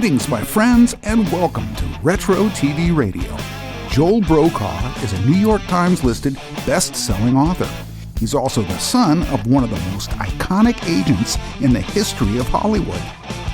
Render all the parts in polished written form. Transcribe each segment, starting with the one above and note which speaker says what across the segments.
Speaker 1: Greetings, my friends, and welcome to Retro TV Radio. Joel Brokaw is a New York Times listed best-selling author. He's also the son of one of the most iconic agents in the history of Hollywood.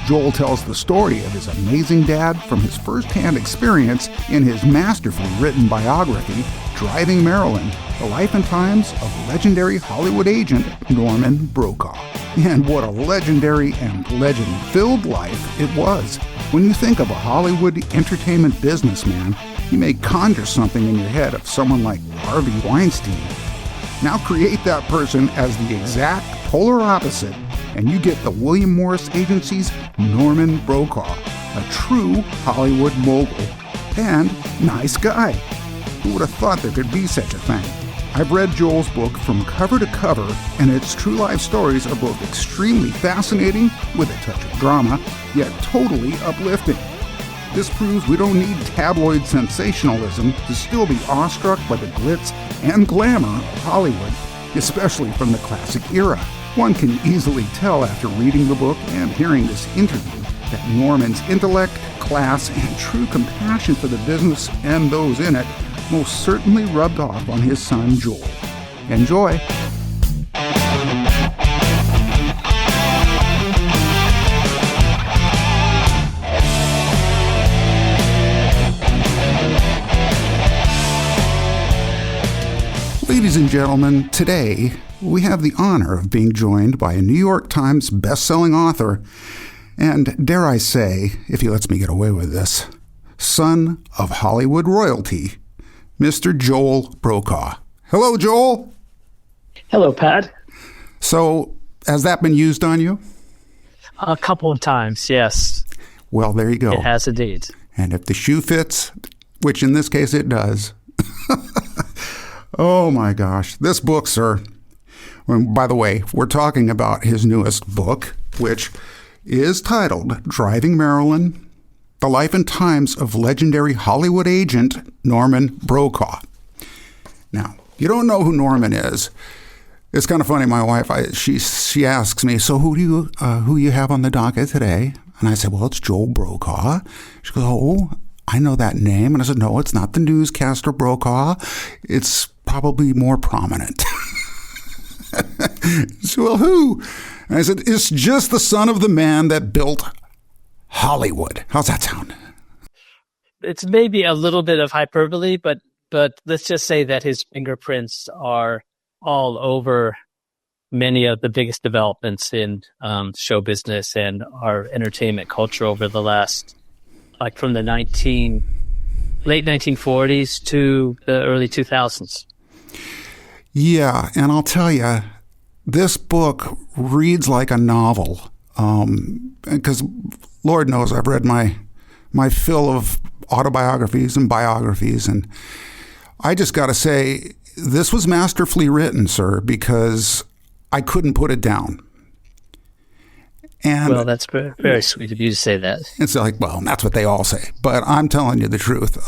Speaker 1: Joel tells the story of his amazing dad from his first-hand experience in his masterfully written biography, Driving Marilyn, the life and times of legendary Hollywood agent Norman Brokaw. And what a legendary and legend-filled life it was. When you think of a Hollywood entertainment businessman, you may conjure something in your head of someone like Harvey Weinstein. Now create that person as the exact polar opposite, and you get the William Morris Agency's Norman Brokaw, a true Hollywood mogul and nice guy. Who would have thought there could be such a thing? I've read Joel's book from cover to cover, and its true life stories are both extremely fascinating, with a touch of drama, yet totally uplifting. This proves we don't need tabloid sensationalism to still be awestruck by the glitz and glamour of Hollywood, especially from the classic era. One can easily tell after reading the book and hearing this interview that Norman's intellect, class, and true compassion for the business and those in it most certainly rubbed off on his son Joel. Enjoy! Ladies and gentlemen, today we have the honor of being joined by a New York Times best-selling author and, dare I say, if he lets me get away with this, son of Hollywood royalty, Mr. Joel Brokaw. Hello, Joel.
Speaker 2: Hello, Pat.
Speaker 1: So, has that been used on you?
Speaker 2: A couple of times, yes.
Speaker 1: Well, there you go.
Speaker 2: It has indeed.
Speaker 1: And if the shoe fits, which in this case it does. Oh my gosh. This book, sir. By the way, we're talking about his newest book, which is titled Driving Marilyn, the life and times of legendary Hollywood agent Norman Brokaw. Now, you don't know who Norman is. It's kind of funny. My wife, she asks me, so who you have on the docket today? And I said, well, it's Joel Brokaw. She goes, oh, I know that name. And I said, no, it's not the newscaster Brokaw. It's probably more prominent. So, well, who? And I said, it's just the son of the man that built Hollywood. How's that sound?
Speaker 2: It's maybe a little bit of hyperbole, but let's just say that his fingerprints are all over many of the biggest developments in show business and our entertainment culture over the last, like from the late 1940s to the early 2000s.
Speaker 1: Yeah, and I'll tell you, this book reads like a novel. Because Lord knows I've read my fill of autobiographies and biographies, and I just got to say, this was masterfully written, sir, because I couldn't put it down. And
Speaker 2: well, that's very sweet of you to say that.
Speaker 1: It's like, well, that's what they all say, but I'm telling you the truth.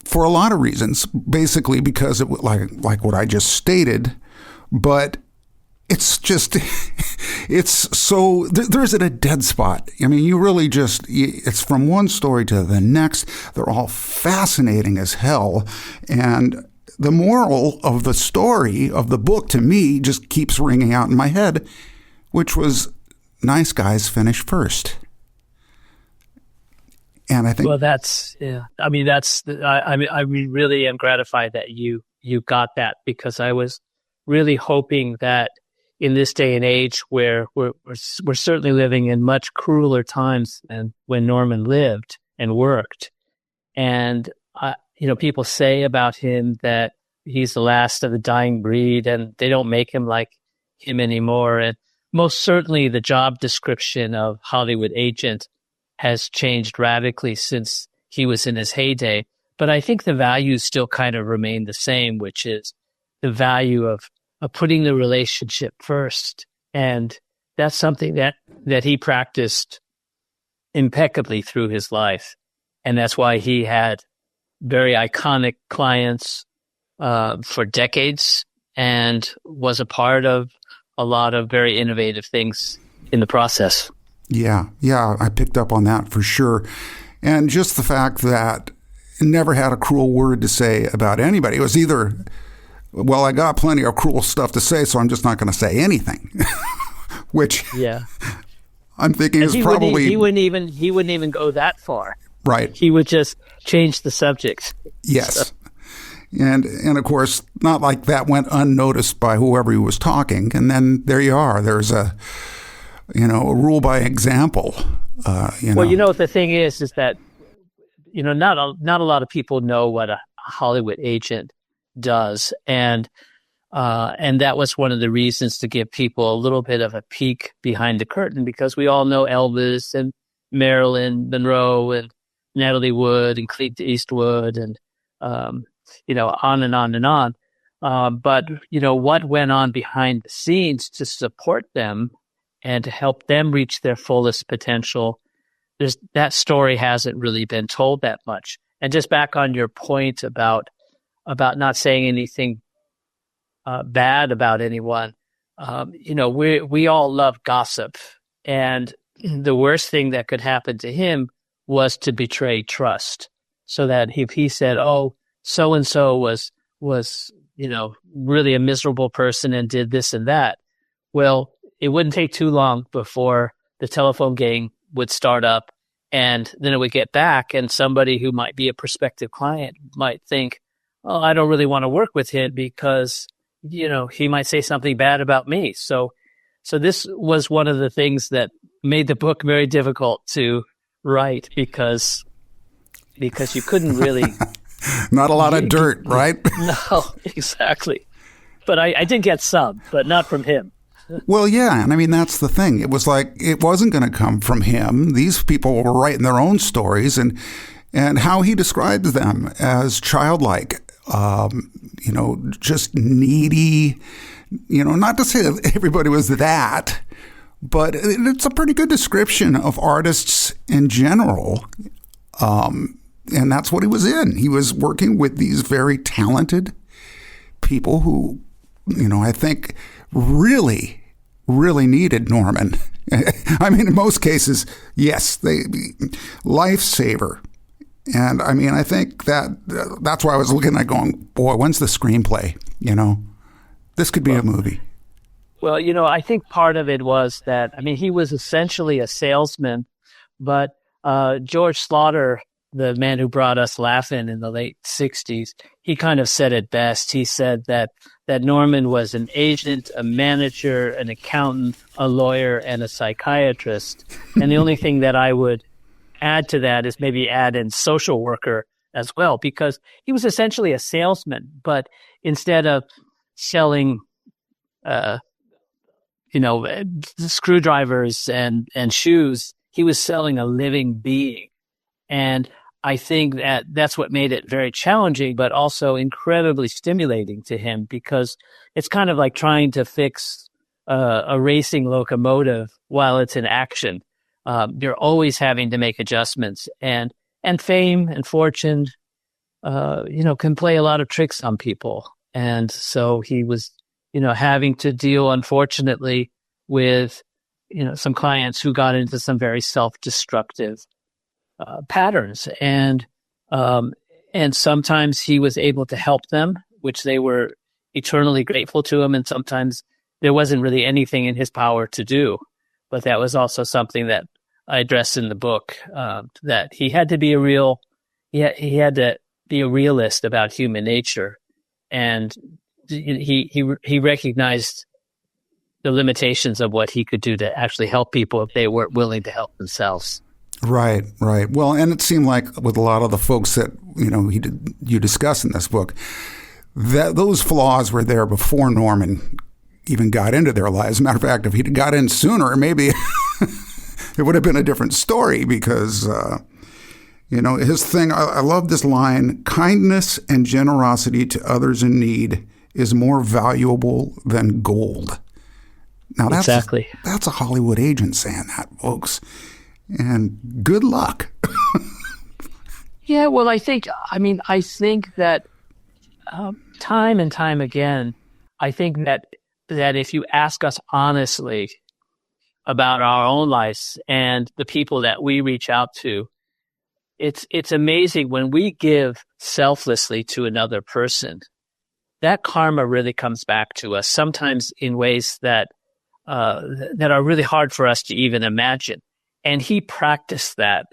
Speaker 1: For a lot of reasons, basically because it like what I just stated, but it's just, it's so, there isn't a dead spot. I mean, you really just, it's from one story to the next. They're all fascinating as hell. And the moral of the story of the book to me just keeps ringing out in my head, which was nice guys finish first. And I think,
Speaker 2: well, that's, yeah. I mean, I really am gratified that you got that, because I was really hoping that in this day and age where we're certainly living in much crueler times than when Norman lived and worked. And, people say about him that he's the last of the dying breed and they don't make him like him anymore. And most certainly the job description of Hollywood agent has changed radically since he was in his heyday. But I think the values still kind of remain the same, which is the value of putting the relationship first. And that's something that he practiced impeccably through his life. And that's why he had very iconic clients for decades and was a part of a lot of very innovative things in the process.
Speaker 1: Yeah, I picked up on that for sure. And just the fact that he never had a cruel word to say about anybody. It was either, well, I got plenty of cruel stuff to say, so I'm just not going to say anything. Which I'm thinking is probably...
Speaker 2: He wouldn't even go that far.
Speaker 1: Right.
Speaker 2: He would just change the subject.
Speaker 1: Yes.
Speaker 2: So.
Speaker 1: And of course, not like that went unnoticed by whoever he was talking. And then there you are. There's a rule by example.
Speaker 2: Well, the thing is that, not a lot of people know what a Hollywood agent does. And that was one of the reasons to give people a little bit of a peek behind the curtain, because we all know Elvis and Marilyn Monroe and Natalie Wood and Clint Eastwood and, on and on and on. But what went on behind the scenes to support them and to help them reach their fullest potential, that story hasn't really been told that much. And just back on your point about not saying anything bad about anyone, we all love gossip, and the worst thing that could happen to him was to betray trust. So that if he said, "Oh, so and so was really a miserable person and did this and that," well, it wouldn't take too long before the telephone game would start up, and then it would get back, and somebody who might be a prospective client might think, "Oh, I don't really want to work with him because, he might say something bad about me." So this was one of the things that made the book very difficult to write, because you couldn't really...
Speaker 1: Not a lot of dirt, right?
Speaker 2: No, exactly. But I did get some, but not from him.
Speaker 1: Well, yeah, and I mean, that's the thing. It was like, it wasn't going to come from him. These people were writing their own stories, and how he describes them as childlike, just needy, not to say that everybody was that, but it's a pretty good description of artists in general. And that's what he was in. He was working with these very talented people who, I think really, really needed Norman. I mean, in most cases, yes, lifesaver. And I mean, I think that's why I was looking at going, boy, when's the screenplay? This could be a movie.
Speaker 2: Well, I think part of it was that, he was essentially a salesman, but George Slaughter, the man who brought us Laugh-In in the late 60s, he kind of said it best. He said that Norman was an agent, a manager, an accountant, a lawyer, and a psychiatrist. And the only thing that I would add to that is maybe add in social worker as well, because he was essentially a salesman, but instead of selling, screwdrivers and shoes, he was selling a living being. And I think that's what made it very challenging, but also incredibly stimulating to him, because it's kind of like trying to fix a racing locomotive while it's in action. You're always having to make adjustments, and fame and fortune, can play a lot of tricks on people. And so he was, having to deal, unfortunately, with, some clients who got into some very self-destructive patterns, and sometimes he was able to help them, which they were eternally grateful to him, and sometimes there wasn't really anything in his power to do. But that was also something that I addressed in the book, that he had to be he had to be a realist about human nature, and he recognized the limitations of what he could do to actually help people if they weren't willing to help themselves.
Speaker 1: Right. Well, and it seemed like with a lot of the folks that, you discuss in this book, that those flaws were there before Norman even got into their lives. As a matter of fact, if he'd got in sooner, maybe it would have been a different story, because, his thing, I love this line: kindness and generosity to others in need is more valuable than gold. Now, that's
Speaker 2: exactly.
Speaker 1: That's a Hollywood agent saying that, folks. And good luck.
Speaker 2: Yeah, well, I think that time and time again, I think that if you ask us honestly, about our own lives and the people that we reach out to. It's amazing when we give selflessly to another person, that karma really comes back to us, sometimes in ways that are really hard for us to even imagine. And he practiced that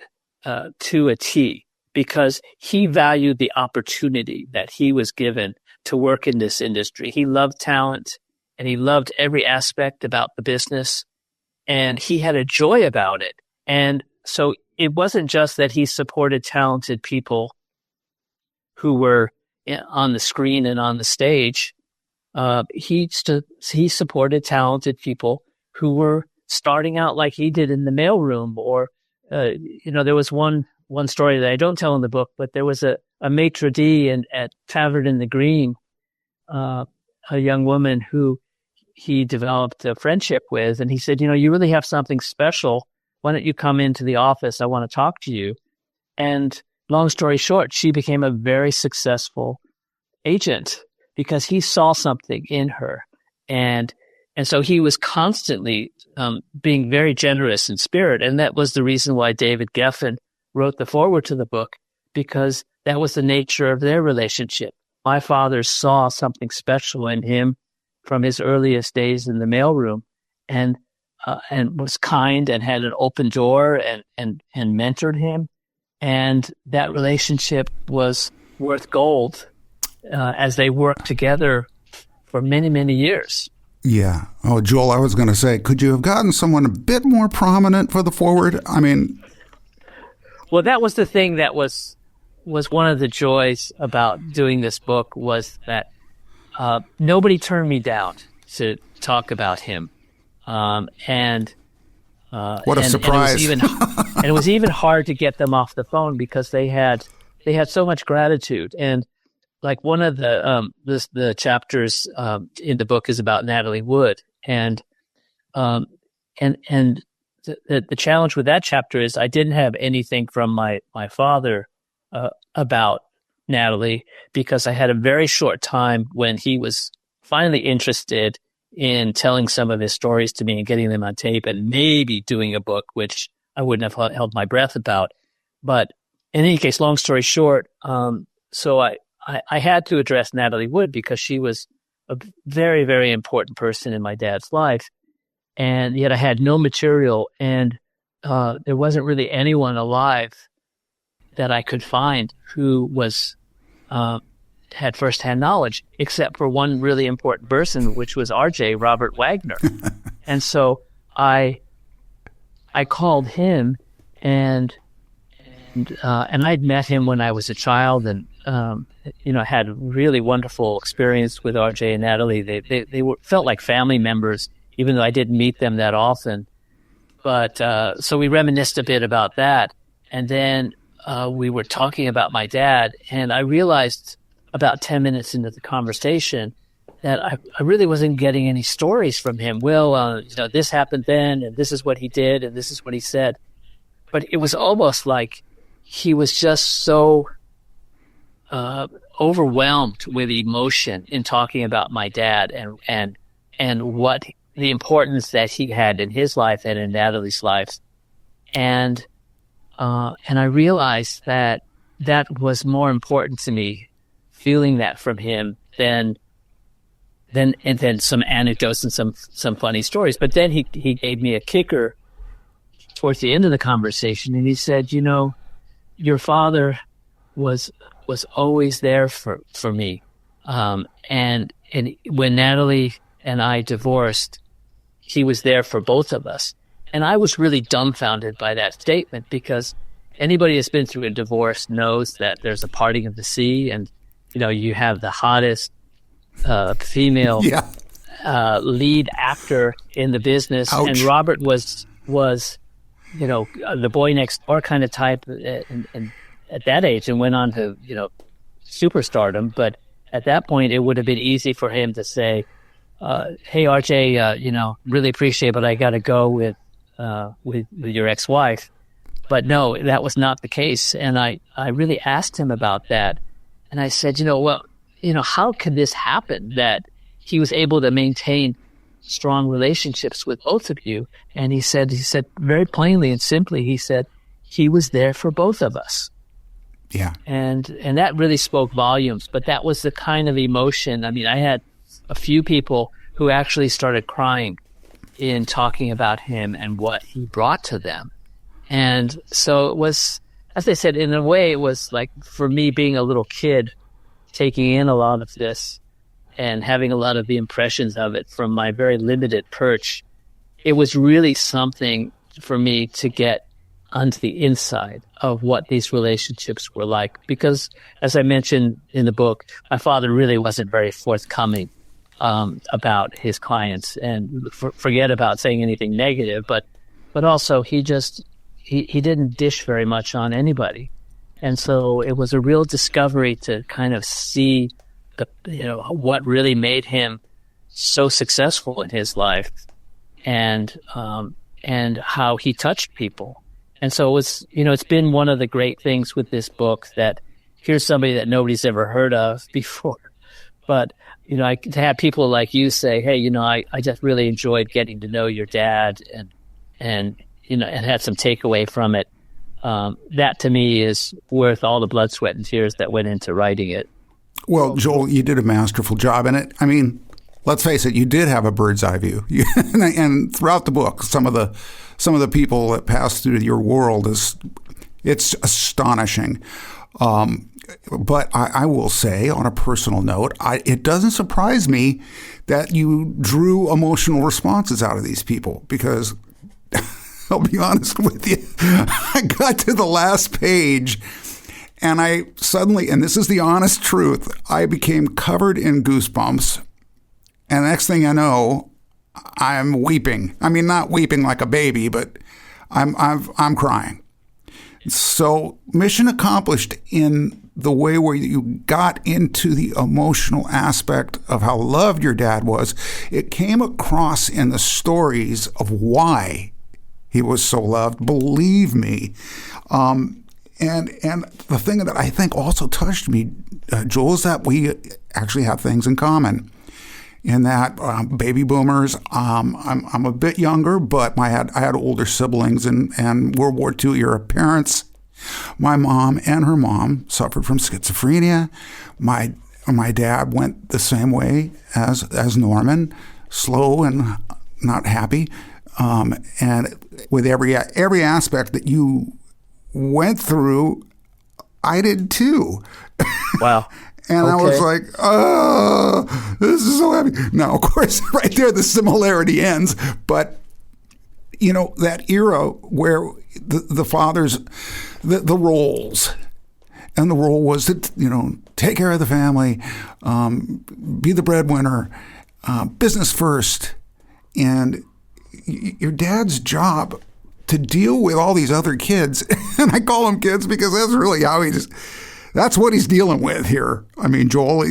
Speaker 2: to a T, because he valued the opportunity that he was given to work in this industry. He loved talent, and he loved every aspect about the business, and he had a joy about it. And so it wasn't just that he supported talented people who were on the screen and on the stage. He supported talented people who were starting out like he did in the mailroom, or there was one story that I don't tell in the book, but there was a maitre d' at Tavern in the Green, a young woman who he developed a friendship with, and he said, you really have something special. Why don't you come into the office? I want to talk to you. And long story short, she became a very successful agent because he saw something in her. And so he was constantly being very generous in spirit. And that was the reason why David Geffen wrote the foreword to the book, because that was the nature of their relationship. My father saw something special in him from his earliest days in the mailroom, and was kind and had an open door and mentored him. And that relationship was worth gold as they worked together for many, many years.
Speaker 1: Yeah. Oh, Joel, I was going to say, could you have gotten someone a bit more prominent for the forward? I mean...
Speaker 2: Well, that was the thing that was one of the joys about doing this book, was that nobody turned me down to talk about him. What
Speaker 1: a surprise.
Speaker 2: And it was even hard to get them off the phone because they had so much gratitude. And like one of the chapters in the book is about Natalie Wood, and the challenge with that chapter is I didn't have anything from my father about Natalie, because I had a very short time when he was finally interested in telling some of his stories to me and getting them on tape and maybe doing a book, which I wouldn't have held my breath about. But in any case, long story short, so I had to address Natalie Wood because she was a very, very important person in my dad's life. And yet I had no material, and there wasn't really anyone alive that I could find who was had firsthand knowledge, except for one really important person, which was RJ, Robert Wagner. And so I called him, and I'd met him when I was a child, and had a really wonderful experience with RJ and Natalie. They felt like family members, even though I didn't meet them that often. But so we reminisced a bit about that, and then we were talking about my dad, and I realized about 10 minutes into the conversation that I really wasn't getting any stories from him. Well, this happened then, and this is what he did, and this is what he said. But it was almost like he was just so overwhelmed with emotion in talking about my dad and what the importance that he had in his life and in Natalie's life. And I realized that was more important to me, feeling that from him than some anecdotes and some funny stories. But then he gave me a kicker towards the end of the conversation, and he said, your father was always there for me. And when Natalie and I divorced, he was there for both of us. And I was really dumbfounded by that statement, because anybody that's been through a divorce knows that there's a parting of the sea, and you have the hottest female lead actor in the business.
Speaker 1: Ouch.
Speaker 2: And Robert was the boy next door kind of type and at that age, and went on to superstardom. But at that point, it would have been easy for him to say, hey, RJ, really appreciate it, but I got to go with your ex-wife. But no, that was not the case. And I really asked him about that. And I said, how could this happen, that he was able to maintain strong relationships with both of you. And he said very plainly and simply, he said, he was there for both of us.
Speaker 1: Yeah.
Speaker 2: And that really spoke volumes. But that was the kind of emotion. I mean, I had a few people who actually started crying in talking about him and what he brought to them. And so it was, as I said, in a way, it was like for me being a little kid, taking in a lot of this and having a lot of the impressions of it from my very limited perch. It was really something for me to get onto the inside of what these relationships were like. Because, as I mentioned in the book, my father really wasn't very forthcoming about his clients, and forget about saying anything negative, but also he didn't dish very much on anybody. And so it was a real discovery to kind of see what really made him so successful in his life, and how he touched people. And so it was, it's been one of the great things with this book that here's somebody that nobody's ever heard of before. But, to have people like you say, hey, I just really enjoyed getting to know your dad and had some takeaway from it. That to me is worth all the blood, sweat, and tears that went into writing it.
Speaker 1: Well, Joel, you did a masterful job in it. I mean, let's face it, you did have a bird's eye view. And throughout the book, some of the people that pass through your world it's astonishing. But I will say, on a personal note, it doesn't surprise me that you drew emotional responses out of these people, because I'll be honest with you, I got to the last page and I suddenly, and this is the honest truth, I became covered in goosebumps. And the next thing I know, I'm weeping. I mean, not weeping like a baby, but I'm crying. So mission accomplished in the way where you got into the emotional aspect of how loved your dad was. It came across in the stories of why he was so loved. Believe me. And the thing that I think also touched me, Joel, is that we actually have things in common. In that baby boomers, I'm a bit younger, but I had older siblings, and World War II era parents. My mom and her mom suffered from schizophrenia. My dad went the same way as Norman, slow and not happy, and with every aspect that you went through, I did too.
Speaker 2: Wow.
Speaker 1: And okay. I was like, oh, this is so happy. Now, of course, right there, the similarity ends. But, that era where the fathers, the roles, and the role was to, take care of the family, be the breadwinner, business first. And your dad's job to deal with all these other kids, and I call them kids because that's really how that's what he's dealing with here. I mean, Joel,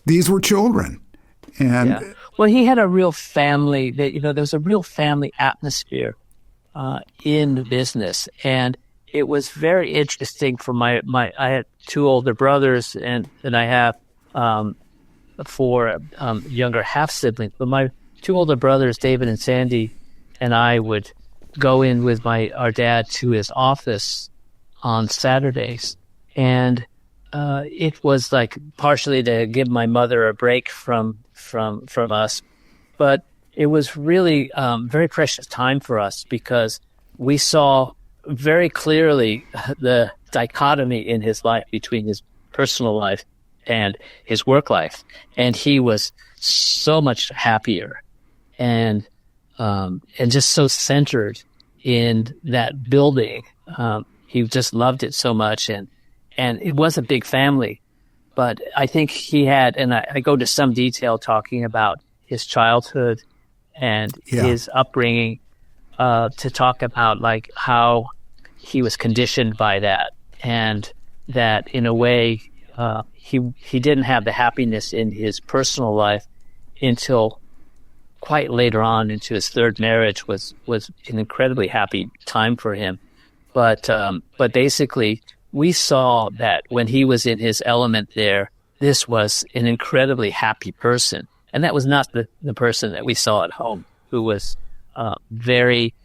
Speaker 1: these were children. And
Speaker 2: yeah. Well, he had a real family there was a real family atmosphere in the business. And it was very interesting for I had two older brothers and I have four younger half siblings. But my two older brothers, David and Sandy, and I would go in with our dad to his office on Saturdays. And it was like partially to give my mother a break from us, but it was really very precious time for us because we saw very clearly the dichotomy in his life between his personal life and his work life, and he was so much happier and just so centered in that building. He just loved it so much, and it was a big family, but I think he had, and I go to some detail talking about his childhood and his upbringing, to talk about like how he was conditioned by that, and that in a way, he didn't have the happiness in his personal life until quite later on into his third marriage was an incredibly happy time for him. But basically, we saw that when he was in his element there, this was an incredibly happy person. And that was not the person that we saw at home, who was very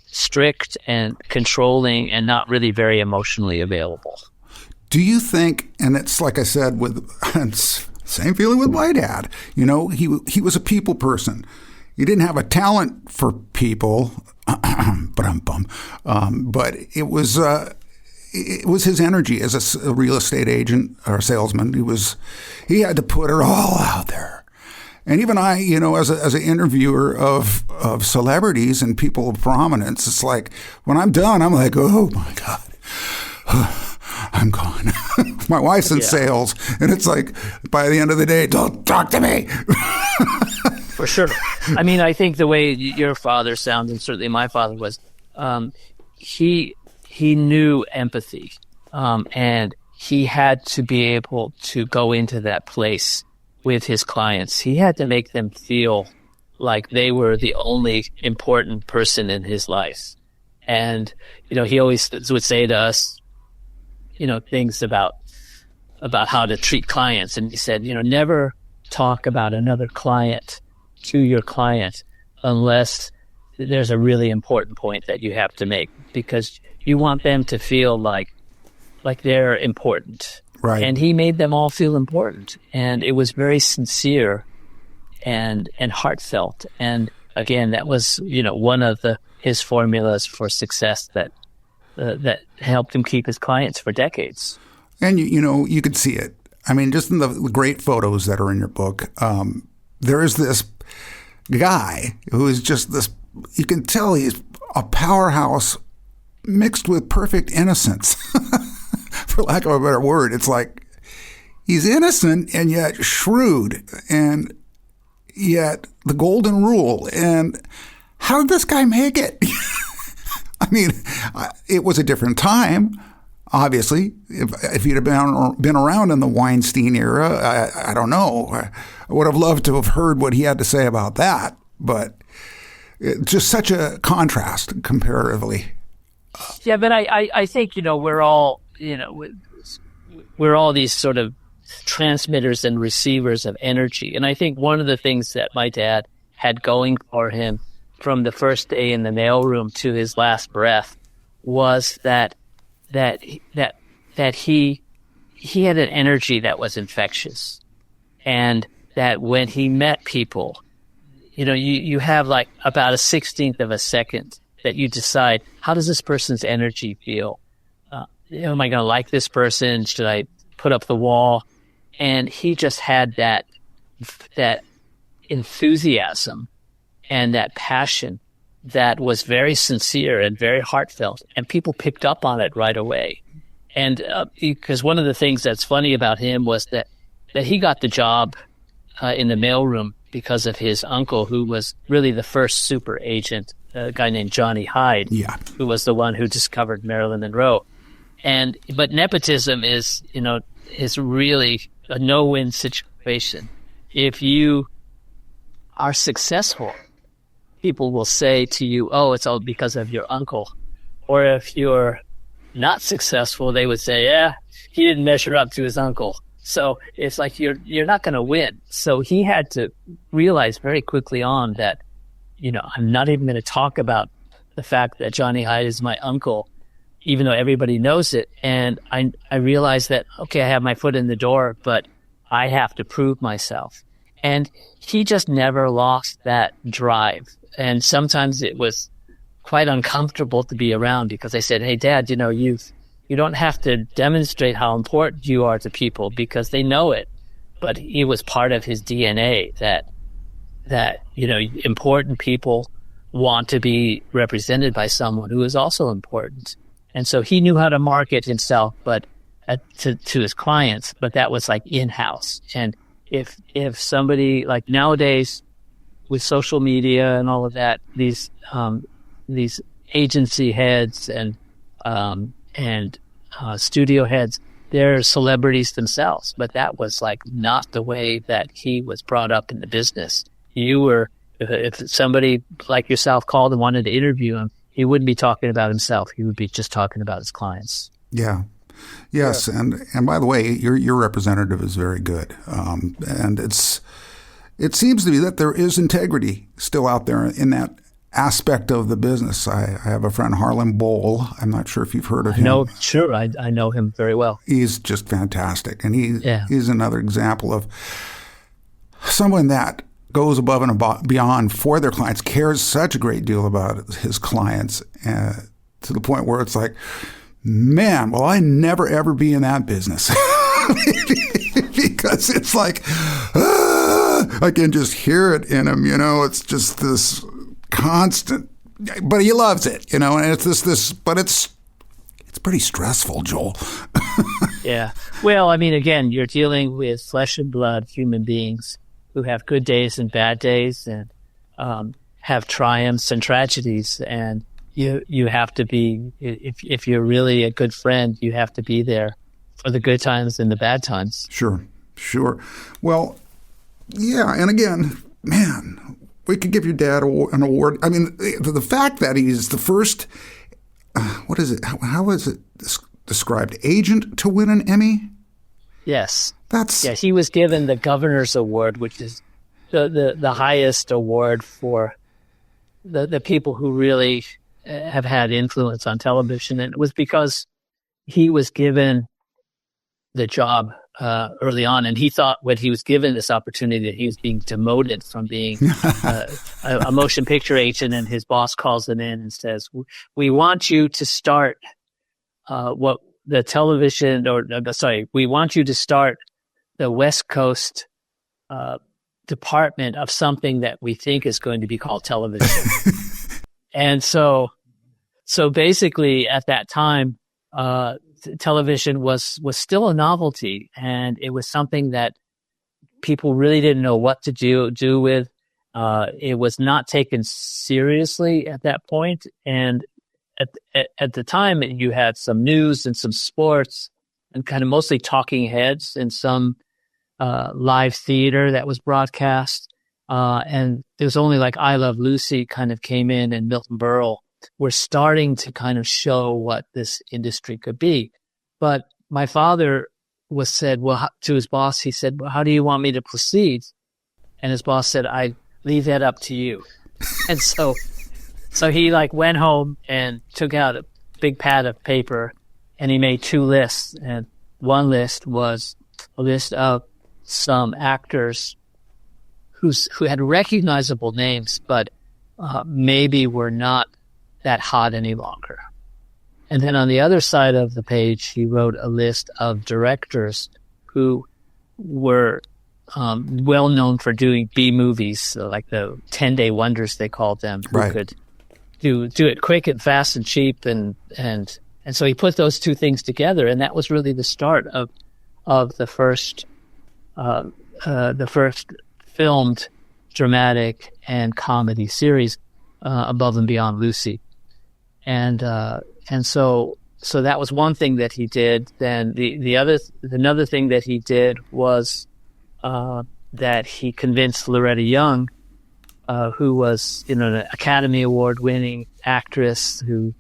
Speaker 2: strict and controlling and not really very emotionally available.
Speaker 1: Do you think, and it's like I said, same feeling with my dad, you know, he was a people person. He didn't have a talent for people, but it was his energy as a real estate agent or salesman. He had to put it all out there. And even I, you know, as an interviewer of celebrities and people of prominence, it's like when I'm done, I'm like, oh my God, I'm gone. My wife's in sales, and it's like by the end of the day, don't talk to me.
Speaker 2: For sure. I mean, I think the way your father sounds, and certainly my father was, he knew empathy, and he had to be able to go into that place with his clients. He had to make them feel like they were the only important person in his life. And, you know, he always would say to us, you know, things about how to treat clients. And he said, you know, never talk about another client to your client unless there's a really important point that you have to make, because you want them to feel like they're important.
Speaker 1: Right.
Speaker 2: And he made them all feel important. And it was very sincere and heartfelt. And again, that was, you know, one of his formulas for success that helped him keep his clients for decades.
Speaker 1: And, you know, you could see it. I mean, just in the great photos that are in your book, there is this guy who is just this, you can tell he's a powerhouse mixed with perfect innocence, for lack of a better word. It's like he's innocent and yet shrewd and yet the golden rule. And how did this guy make it? I mean, it was a different time, obviously. If you'd have been around in the Weinstein era, I don't know. I would have loved to have heard what he had to say about that. But it's just such a contrast comparatively.
Speaker 2: Yeah, but I think, you know, we're all these sort of transmitters and receivers of energy. And I think one of the things that my dad had going for him from the first day in the mailroom to his last breath was that he had an energy that was infectious, and that when he met people, you know, you have like about a 16th of a second that you decide, how does this person's energy feel? Am I going to like this person? Should I put up the wall? And he just had that enthusiasm and that passion that was very sincere and very heartfelt, and people picked up on it right away. And because one of the things that's funny about him was that he got the job in the mailroom because of his uncle, who was really the first super agent, a guy named Johnny Hyde, who was the one who discovered Marilyn Monroe. But nepotism is really a no-win situation. If you are successful, people will say to you, oh, it's all because of your uncle. Or if you're not successful, they would say, yeah, he didn't measure up to his uncle. So it's like you're not going to win. So he had to realize very quickly on that, you know, I'm not even going to talk about the fact that Johnny Hyde is my uncle, even though everybody knows it. And I realized that, okay, I have my foot in the door, but I have to prove myself. And he just never lost that drive. And sometimes it was quite uncomfortable to be around, because I said, hey, Dad, you know, you don't have to demonstrate how important you are to people because they know it. But it was part of his DNA that, you know, important people want to be represented by someone who is also important. And so he knew how to market himself, but to his clients, but that was like in-house. And if somebody, like nowadays with social media and all of that, these agency heads and studio heads, they're celebrities themselves. But that was like not the way that he was brought up in the business. If somebody like yourself called and wanted to interview him, he wouldn't be talking about himself. He would be just talking about his clients.
Speaker 1: Yeah. Yes. Yeah. And by the way, your representative is very good. And it's, it seems to be that there is integrity still out there in that aspect of the business. I have a friend, Harlan Bowl. I'm not sure if you've heard of him.
Speaker 2: No, sure. I know him very well.
Speaker 1: He's just fantastic. And he's another example of someone that goes above and beyond for their clients, cares such a great deal about his clients, to the point where it's like, man, will I never, ever be in that business. Because it's like, I can just hear it in him, it's just this constant, but he loves it, and it's this, but it's pretty stressful, Joel.
Speaker 2: Yeah. Well, I mean, again, you're dealing with flesh and blood human beings who have good days and bad days, and have triumphs and tragedies. And you have to be, if you're really a good friend, you have to be there for the good times and the bad times.
Speaker 1: Sure. Well, yeah. And again, man, we could give your dad an award. I mean, the fact that he's the first, what is it? How is it described? Agent to win an Emmy?
Speaker 2: Yes. He was given the Governor's Award, which is the highest award for the people who really have had influence on television. And it was because he was given the job early on, and he thought when he was given this opportunity that he was being demoted from being a motion picture agent, and his boss calls him in and says, we want you to start we want you to start the West Coast department of something that we think is going to be called television. And so basically at that time, television was still a novelty, and it was something that people really didn't know what to do with. It was not taken seriously at that point. And at the time, you had some news and some sports and kind of mostly talking heads and some live theater that was broadcast. And there was only like I Love Lucy kind of came in, and Milton Berle were starting to kind of show what this industry could be. But my father said, to his boss, he said, well, how do you want me to proceed? And his boss said, I leave that up to you. And so he went home and took out a big pad of paper, and he made two lists. And one list was a list of some actors who had recognizable names, but maybe were not that hot any longer. And then on the other side of the page, he wrote a list of directors who were well known for doing B movies, so like the 10-day wonders they called them, who could do it quick and fast and cheap, and so he put those two things together, and that was really the start of the first filmed dramatic and comedy series, Above and Beyond Lucy. And so that was one thing that he did. Then another thing that he did was that he convinced Loretta Young, who was an Academy Award winning actress who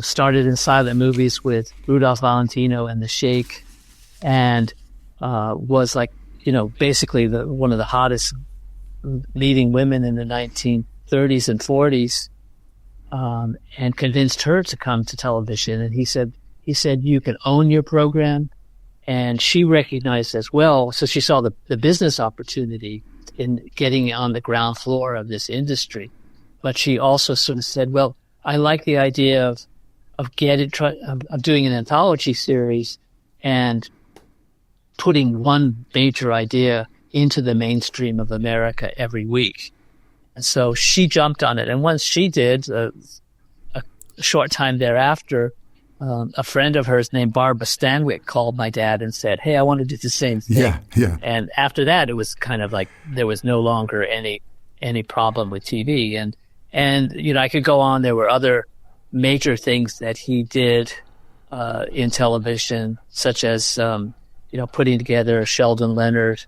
Speaker 2: started in silent movies with Rudolph Valentino and The Shake, and was basically one of the hottest leading women in the 1930s and 40s. And convinced her to come to television. And he said, you can own your program. And she recognized as well. So she saw the business opportunity in getting on the ground floor of this industry. But she also sort of said, well, I like the idea of doing an anthology series and putting one major idea into the mainstream of America every week. And so she jumped on it. And once she did, a short time thereafter, a friend of hers named Barbara Stanwyck called my dad and said, hey, I want to do the same thing. Yeah. And after that, it was kind of like there was no longer any problem with TV. And I could go on. There were other major things that he did in television, such as, putting together Sheldon Leonard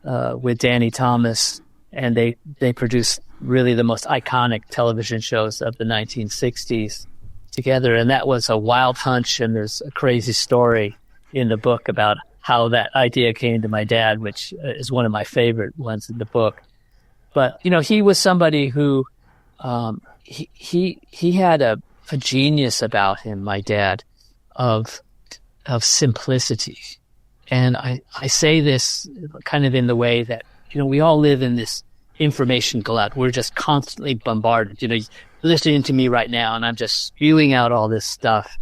Speaker 2: with Danny Thomas. And they produced really the most iconic television shows of the 1960s together. And that was a wild hunch. And there's a crazy story in the book about how that idea came to my dad, which is one of my favorite ones in the book. But, he was somebody who, he had a genius about him, my dad, of simplicity. And I say this kind of in the way that, we all live in this information glut. We're just constantly bombarded. Listening to me right now, and I'm just spewing out all this stuff.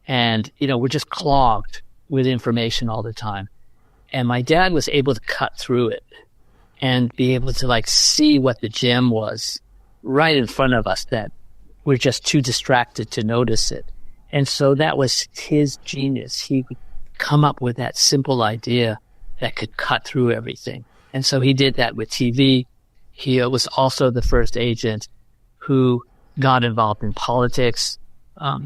Speaker 2: And, we're just clogged with information all the time. And my dad was able to cut through it and be able to see what the gem was right in front of us, that we're just too distracted to notice it. And so that was his genius. He would come up with that simple idea that could cut through everything. And so he did that with TV. He was also the first agent who got involved in politics.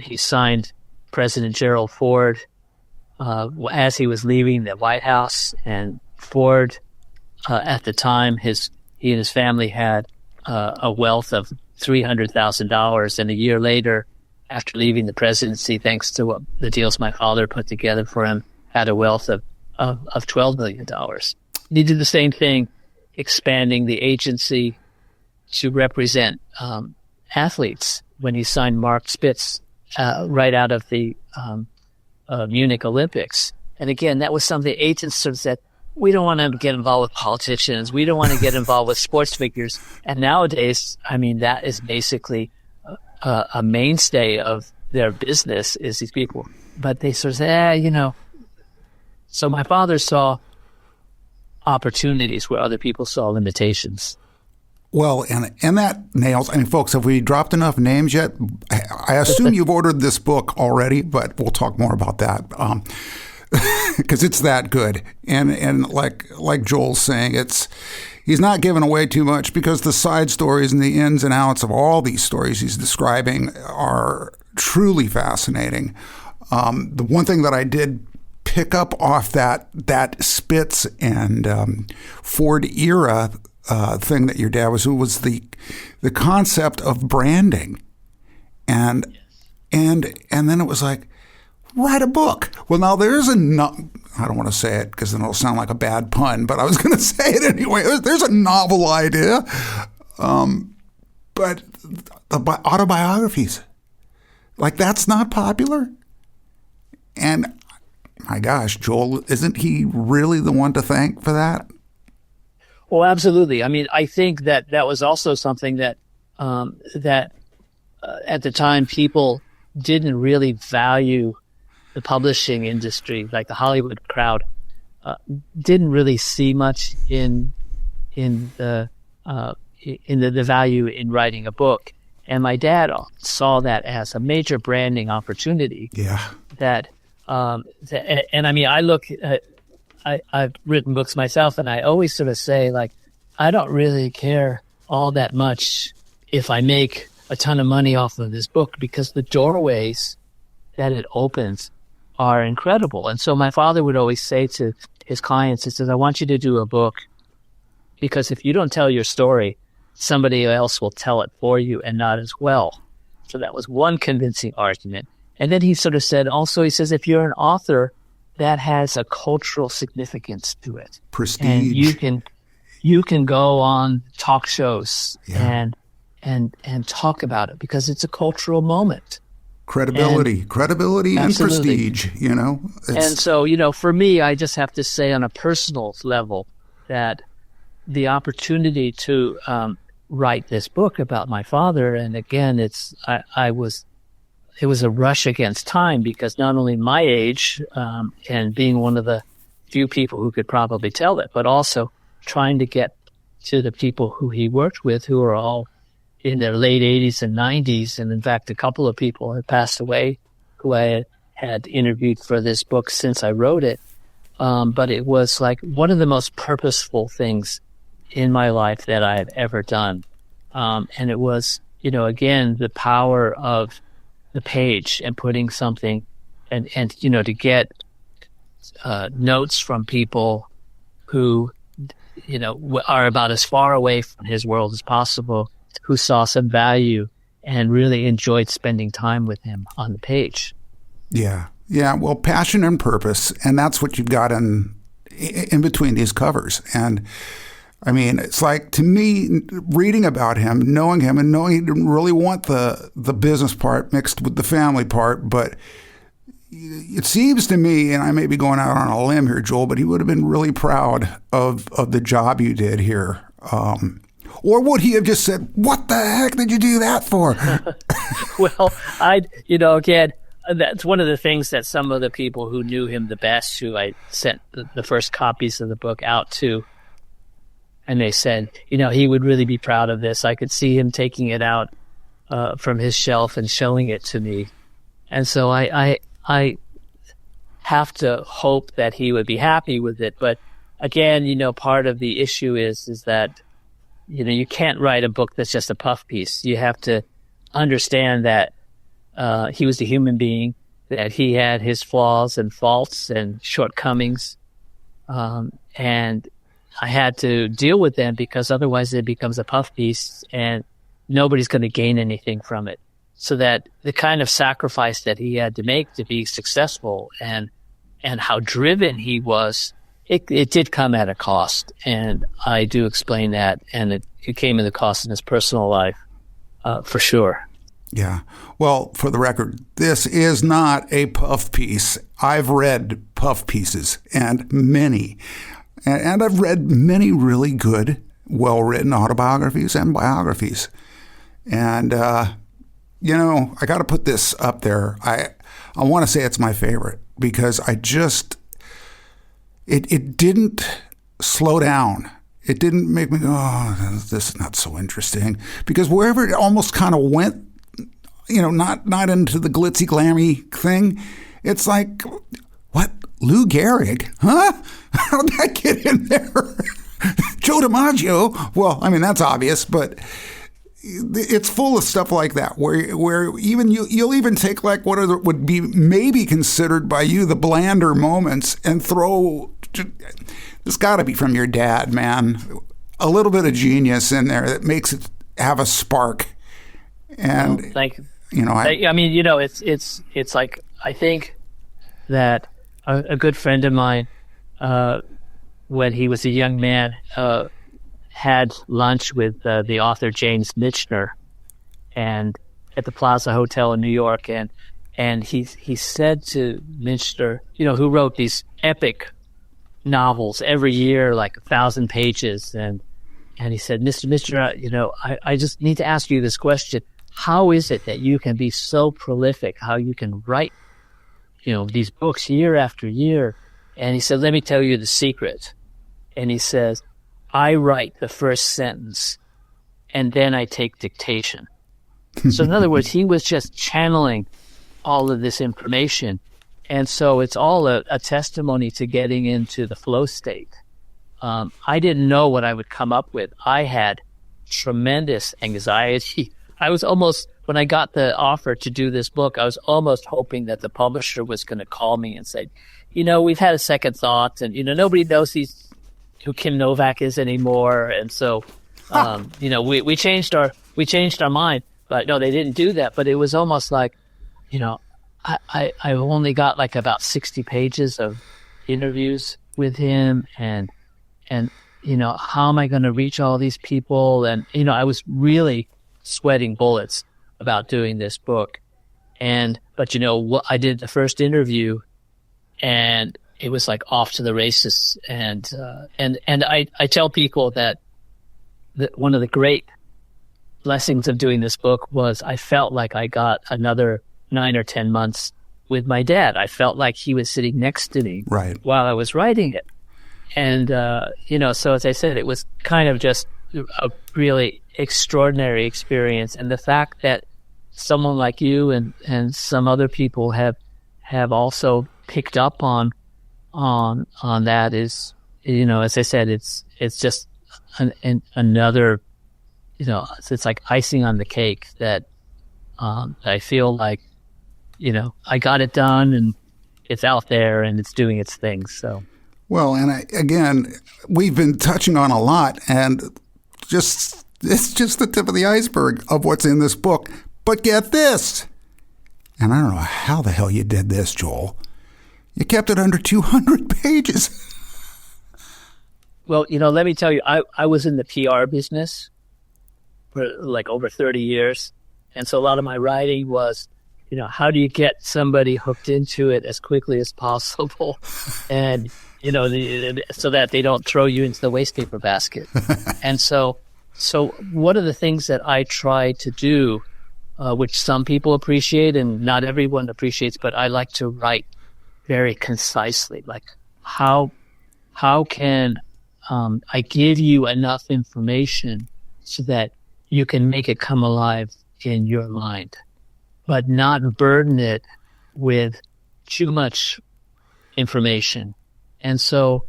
Speaker 2: He signed President Gerald Ford as he was leaving the White House, and Ford, at the time, he and his family had a wealth of $300,000, and a year later, after leaving the presidency, thanks to what the deals my father put together for him, had a wealth of $12 million. He did the same thing, expanding the agency to represent athletes when he signed Mark Spitz right out of the Munich Olympics. And again, that was something the agents sort of said, we don't want to get involved with politicians. We don't want to get involved with sports figures. And nowadays, that is basically a mainstay of their business, is these people. But they sort of say, So my father saw opportunities where other people saw limitations.
Speaker 1: Well, and that nails. Folks, have we dropped enough names yet? I assume you've ordered this book already, but we'll talk more about that because it's that good. And like Joel's saying, he's not giving away too much, because the side stories and the ins and outs of all these stories he's describing are truly fascinating. The one thing that I did pick up off that Spitz and Ford era thing that your dad was the concept of branding, and then it was like, write a book. Well, now there's I don't want to say it because then it'll sound like a bad pun, but I was going to say it anyway. There's a novel idea, but the autobiographies, that's not popular. And my gosh, Joel, isn't he really the one to thank for that?
Speaker 2: Well, absolutely. I think that was also something that at the time people didn't really value the publishing industry. Like the Hollywood crowd didn't really see much in the value in writing a book. And my dad saw that as a major branding opportunity.
Speaker 1: Yeah.
Speaker 2: I look at, I've written books myself, and I always sort of say, I don't really care all that much if I make a ton of money off of this book, because the doorways that it opens are incredible. And so my father would always say to his clients, he says, I want you to do a book, because if you don't tell your story, somebody else will tell it for you, and not as well. So that was one convincing argument. And then he sort of said, also, he says, if you're an author, that has a cultural significance to it.
Speaker 1: Prestige.
Speaker 2: And you can go on talk shows and talk about it, because it's a cultural moment. Credibility
Speaker 1: and prestige,
Speaker 2: And so, for me, I just have to say on a personal level that the opportunity to write this book about my father, and again, it was a rush against time, because not only my age and being one of the few people who could probably tell it, but also trying to get to the people who he worked with, who are all in their late 80s and 90s. And in fact, a couple of people had passed away who I had interviewed for this book since I wrote it. But it was one of the most purposeful things in my life that I have ever done. And it was, again, the power of the page and putting something and to get notes from people who, are about as far away from his world as possible, who saw some value and really enjoyed spending time with him on the page.
Speaker 1: Yeah. Yeah, well, passion and purpose, and that's what you've got in between these covers. And I mean, it's like, to me, reading about him, knowing he didn't really want the business part mixed with the family part, but it seems to me, and I may be going out on a limb here, Joel, but he would have been really proud of the job you did here. Or would he have just said, "What the heck did you do that for?"
Speaker 2: Well, again, that's one of the things that some of the people who knew him the best, who I sent the first copies of the book out to, and they said, he would really be proud of this. I could see him taking it out from his shelf and showing it to me. And so I have to hope that he would be happy with it. But again, part of the issue is that, you can't write a book that's just a puff piece. You have to understand that he was a human being, that he had his flaws and faults and shortcomings. And I had to deal with them, because otherwise it becomes a puff piece and nobody's going to gain anything from it. So that the kind of sacrifice that he had to make to be successful and how driven he was, it did come at a cost. And I do explain that. And it came at a cost in his personal life, for sure.
Speaker 1: Yeah. Well, for the record, this is not a puff piece. I've read puff pieces, and many. And I've read many really good, well-written autobiographies and biographies. And, I got to put this up there. I want to say it's my favorite, because it didn't slow down. It didn't make me go, "Oh, this is not so interesting." Because wherever it almost kind of went, not into the glitzy, glammy thing, it's like, what? Lou Gehrig? Huh? How'd that get in there? Joe DiMaggio? Well, I mean, that's obvious, but it's full of stuff like that, where even you'll even take like what would be maybe considered by you the blander moments and throw. This got to be from your dad, man. A little bit of genius in there that makes it have a spark. And
Speaker 2: well, thank you. It's like, I think that a good friend of mine, when he was a young man, had lunch with the author James Michener, and at the Plaza Hotel in New York, and he said to Michener, who wrote these epic novels every year, like 1,000 pages, and he said, "Mr. Michener, I just need to ask you this question. How is it that you can be so prolific? How you can write, these books year after year?" And he said, "Let me tell you the secret." And he says, "I write the first sentence, and then I take dictation." So in other words, he was just channeling all of this information. And so it's all a testimony to getting into the flow state. I didn't know what I would come up with. I had tremendous anxiety. I was almost, when I got the offer to do this book, I was almost hoping that the publisher was going to call me and say, "We've had a second thought, and, nobody knows who Kim Novak is anymore." And so, we changed our mind. But no, they didn't do that. But it was almost like, I've only got like about 60 pages of interviews with him, and how am I going to reach all these people? And, I was really sweating bullets about doing this book. But I did the first interview, and it was like off to the races. And I tell people that one of the great blessings of doing this book was I felt like I got another 9 or 10 months with my dad. I felt like he was sitting next to me while I was writing it. And, so as I said, it was kind of just a really extraordinary experience. And the fact that someone like you and some other people have also picked up on that is, as I said, it's just another, it's like icing on the cake that I feel like, I got it done, and it's out there and it's doing its thing. So,
Speaker 1: well, and again, we've been touching on a lot, and it's just the tip of the iceberg of what's in this book. But get this, and I don't know how the hell you did this, Joel. You kept it under 200 pages.
Speaker 2: Well, let me tell you, I was in the PR business for like over 30 years. And so a lot of my writing was, how do you get somebody hooked into it as quickly as possible? And, so that they don't throw you into the waste paper basket. And so one of the things that I try to do, which some people appreciate and not everyone appreciates, but I like to write very concisely, like how can I give you enough information so that you can make it come alive in your mind, but not burden it with too much information. And so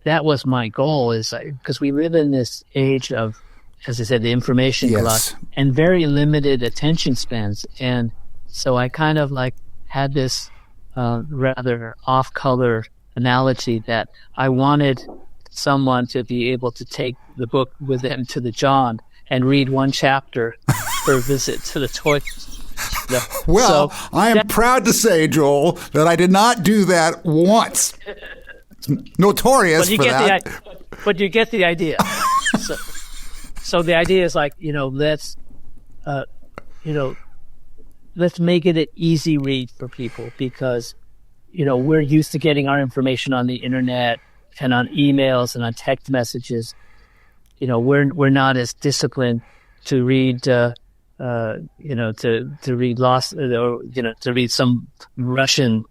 Speaker 2: that was my goal, is because we live in this age of, as I said, the information glut and very limited attention spans. And so I kind of like had this rather off-color analogy that I wanted someone to be able to take the book with them to the John and read one chapter per visit to the toilet.
Speaker 1: Well, so I am proud to say, Joel, that I did not do that once. It's notorious for that.
Speaker 2: But you get the idea. So the idea is like, let's make it an easy read for people, because, we're used to getting our information on the internet and on emails and on text messages. We're not as disciplined to read, to read Lost, or, to read some Russian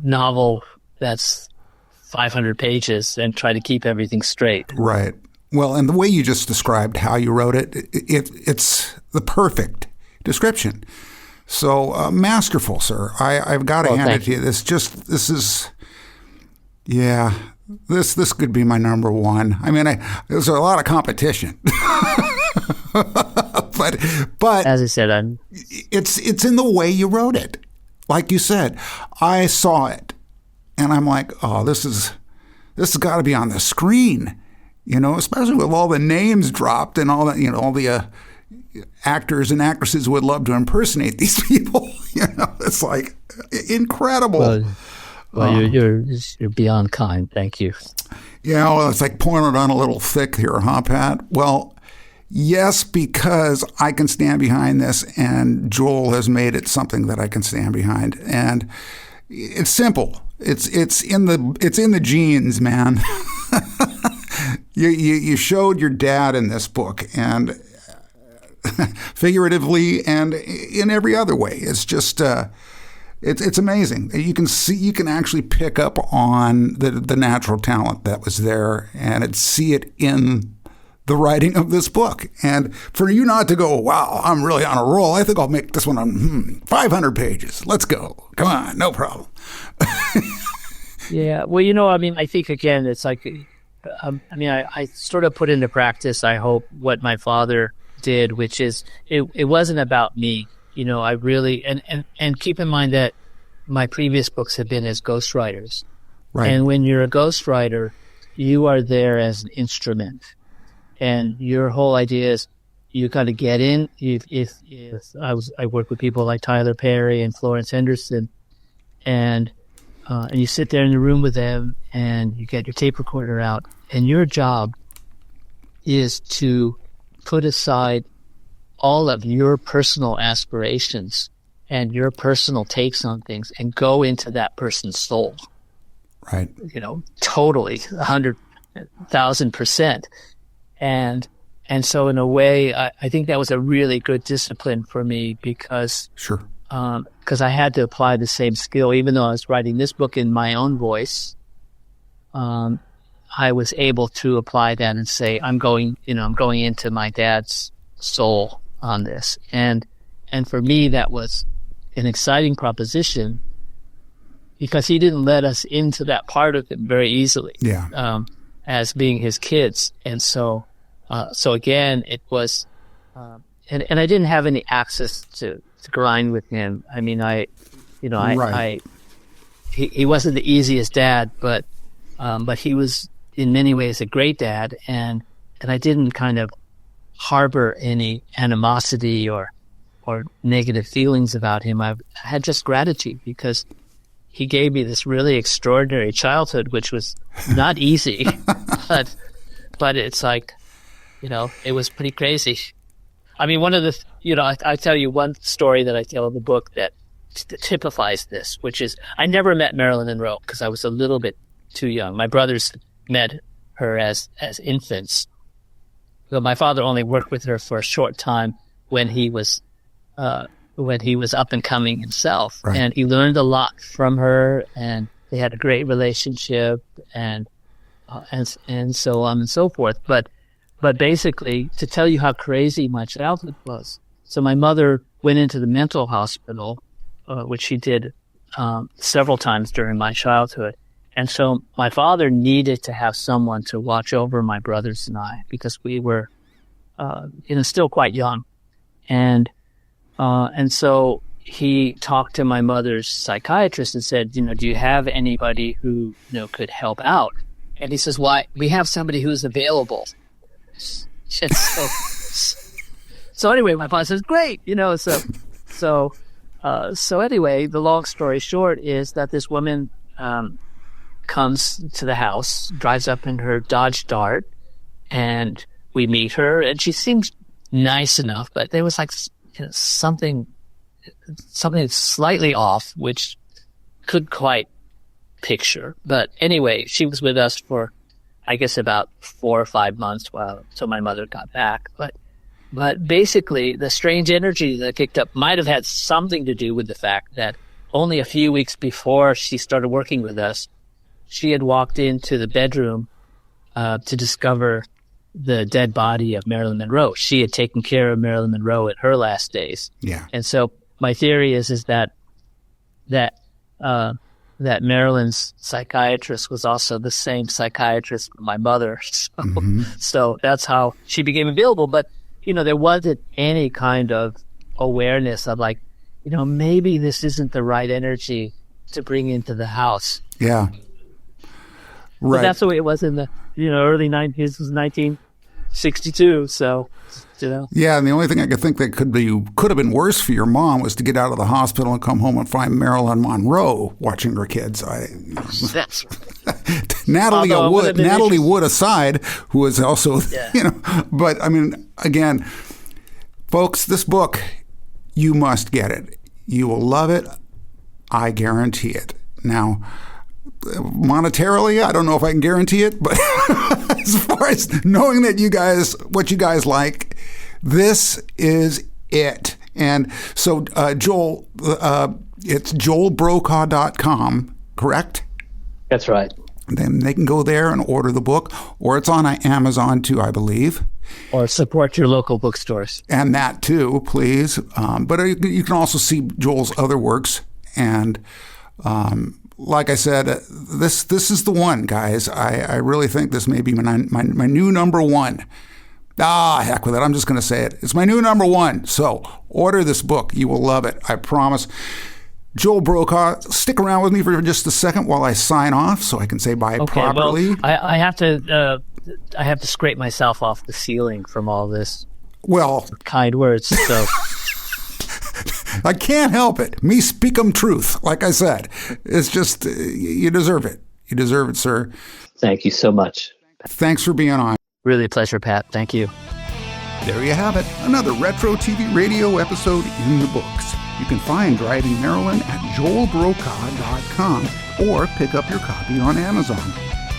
Speaker 2: novel that's 500 pages and try to keep everything straight.
Speaker 1: Right. Well, and the way you just described how you wrote it, it's the perfect description. So masterful, sir. I've got to hand it to you. This could be my number one. I mean, there's a lot of competition, but
Speaker 2: as I said,
Speaker 1: it's in the way you wrote it. Like you said, I saw it, and I'm like, oh, this has got to be on the screen, especially with all the names dropped and all that, all the actors and actresses would love to impersonate these people. It's like incredible.
Speaker 2: Well, you're beyond kind. Thank you.
Speaker 1: Yeah, well, it's like pouring it on a little thick here, huh, Pat? Well, yes, because I can stand behind this, and Joel has made it something that I can stand behind, and it's simple. It's in the genes, man. You showed your dad in this book, and figuratively and in every other way. It's just it's amazing. You can actually pick up on the natural talent that was there, and see it in the writing of this book. And for you not to go, wow, I'm really on a roll, I think I'll make this one on 500 pages. Let's go. Come on, no problem.
Speaker 2: Yeah, well, I think, again, it's like, I sort of put into practice, I hope, what my father did, which is it wasn't about me. I really, and keep in mind that my previous books have been as ghostwriters. Right. And when you're a ghostwriter, you are there as an instrument. And your whole idea is you got to get in. If I work with people like Tyler Perry and Florence Henderson, and you sit there in the room with them, and you get your tape recorder out, and your job is to put aside all of your personal aspirations and your personal takes on things and go into that person's soul.
Speaker 1: Right.
Speaker 2: Totally, 100,000%. And so in a way, I think that was a really good discipline for me, because
Speaker 1: sure.
Speaker 2: Because I had to apply the same skill, even though I was writing this book in my own voice. I was able to apply that and say, I'm going into my dad's soul on this. And for me, that was an exciting proposition, because he didn't let us into that part of him very easily.
Speaker 1: Yeah.
Speaker 2: As being his kids. And so again, it was, and I didn't have any access to grind with him. I mean, he wasn't the easiest dad, but he was in many ways a great dad. And I didn't kind of harbor any animosity or negative feelings about him. I had just gratitude, because he gave me this really extraordinary childhood, which was not easy, but it's like, it was pretty crazy. I mean, one of the, I tell you one story that I tell in the book that typifies this, which is I never met Marilyn Monroe because I was a little bit too young. My brothers met her as infants. So my father only worked with her for a short time when he was up and coming himself, right. And he learned a lot from her, and they had a great relationship, and so on and so forth. But basically, to tell you how crazy my childhood was, so my mother went into the mental hospital, which she did several times during my childhood. And so my father needed to have someone to watch over my brothers and I because we were, still quite young. And so he talked to my mother's psychiatrist and said, do you have anybody who, could help out? And he says, why, we have somebody who's available. So anyway, my father says, great, so anyway, the long story short is that this woman, comes to the house, drives up in her Dodge Dart, and we meet her, and she seems nice enough, but there was like something slightly off, which couldn't quite picture. But anyway, she was with us for, I guess, about 4 or 5 months till my mother got back. But basically, the strange energy that kicked up might have had something to do with the fact that only a few weeks before she started working with us, she had walked into the bedroom to discover the dead body of Marilyn Monroe. She had taken care of Marilyn Monroe at her last days. Yeah. And so my theory is that Marilyn's psychiatrist was also the same psychiatrist for my mother. So that's how she became available. But, there wasn't any kind of awareness of like, maybe this isn't the right energy to bring into the house. Yeah. Right. But that's the way it was in the, early 90s. It was 1962. So,
Speaker 1: Yeah, and the only thing I could think that could have been worse for your mom was to get out of the hospital and come home and find Marilyn Monroe watching her kids. Natalie Wood aside, who was also, but I mean, again, folks, this book, you must get it. You will love it. I guarantee it. Now, monetarily, I don't know if I can guarantee it, but as far as knowing that what you guys like, this is it. And so, Joel, it's joelbrokaw.com, correct?
Speaker 2: That's right.
Speaker 1: Then they can go there and order the book, or it's on Amazon too, I believe.
Speaker 2: Or support your local bookstores.
Speaker 1: And that too, please. But you can also see Joel's other works. And like I said, this is the one, guys. I really think this may be my new number one. Heck with it. I'm just going to say it. It's my new number one. So order this book. You will love it. I promise. Joel Brokaw, stick around with me for just a second while I sign off so I can say bye properly.
Speaker 2: Well, I have to scrape myself off the ceiling from all this kind words. So
Speaker 1: I can't help it. Me speak 'em truth, like I said. It's just, you deserve it. You deserve it, sir.
Speaker 2: Thank you so much.
Speaker 1: Thanks for being on.
Speaker 2: Really a pleasure, Pat. Thank you.
Speaker 1: There you have it. Another Retro TV Radio episode in the books. You can find Driving Marilyn at joelbrokaw.com or pick up your copy on Amazon.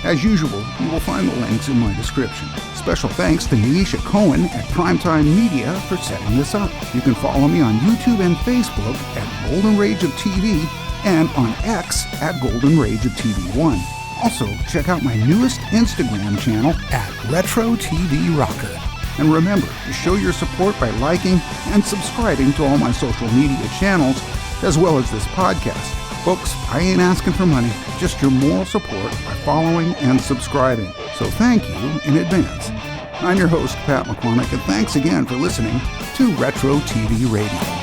Speaker 1: As usual, you will find the links in my description. Special thanks to Neisha Cohen at Primetime Media for setting this up. You can follow me on YouTube and Facebook at Golden Rage of TV and on X at Golden Rage of TV1. Also, check out my newest Instagram channel at Retro TV Rocker. And remember to show your support by liking and subscribing to all my social media channels, as well as this podcast. Folks, I ain't asking for money, just your moral support by following and subscribing. So thank you in advance. I'm your host, Pat McCormick, and thanks again for listening to Retro TV Radio.